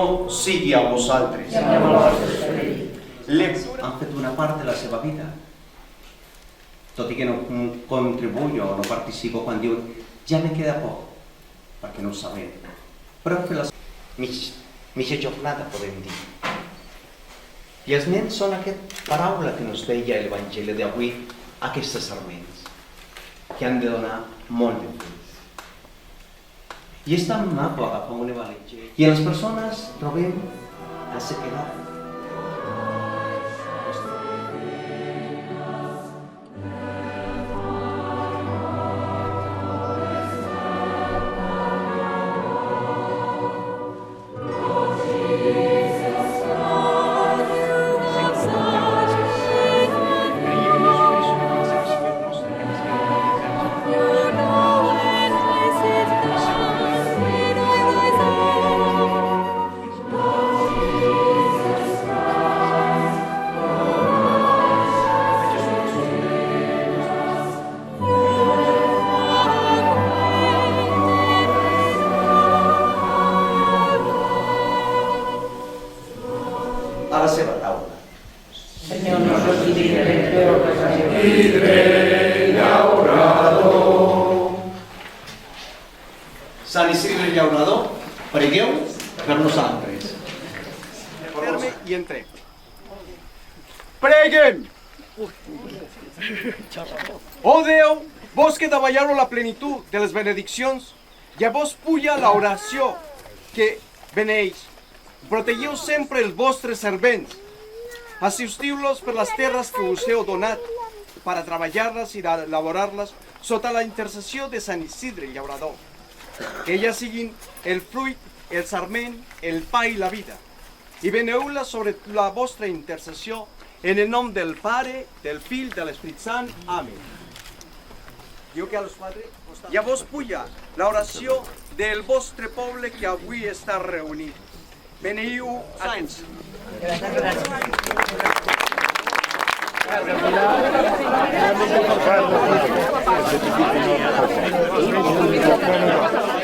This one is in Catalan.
Senyor sigui amb vosaltres. L'Ep han fet una part de la seva vida. Tot i que no contribuyo o no participo quan diuen ja me queda poc, perquè no ho sabem. Però fer la mitja jornada, podem dir. I els nens són aquesta paraula que ens deia l'Evangeli d'avui, aquestes sarments, que han de donar molt de fruits. I és tan maco agafar un evangelí. I a les persones trobem la sequedat. A la seva taula. Señor, nosotros pero Isidre Llaurador. Sant Isidre Llaurador, pregueu per nosaltres. Terme i entrem. Preguem! Oh Déu, vos que davallareu la plenitud de les benediccions, ja vos puja l'oració que beneix. Protegiu sempre els vostres servents. Assistiu-los per les terres que us heu donat per a treballar-les i elaborar-les sota la intercessió de Sant Isidre Llaurador. Que elles siguin el fruit, el sarment, el pa i la vida. I beneu-la sobre la vostra intercessió en el nom del Pare, del Fill, de l'Espírit Sant. Amén. Diu que a los padres ja vos puja l'oració del vostre poble que avui està reunit. Beneiu anys. Gracias.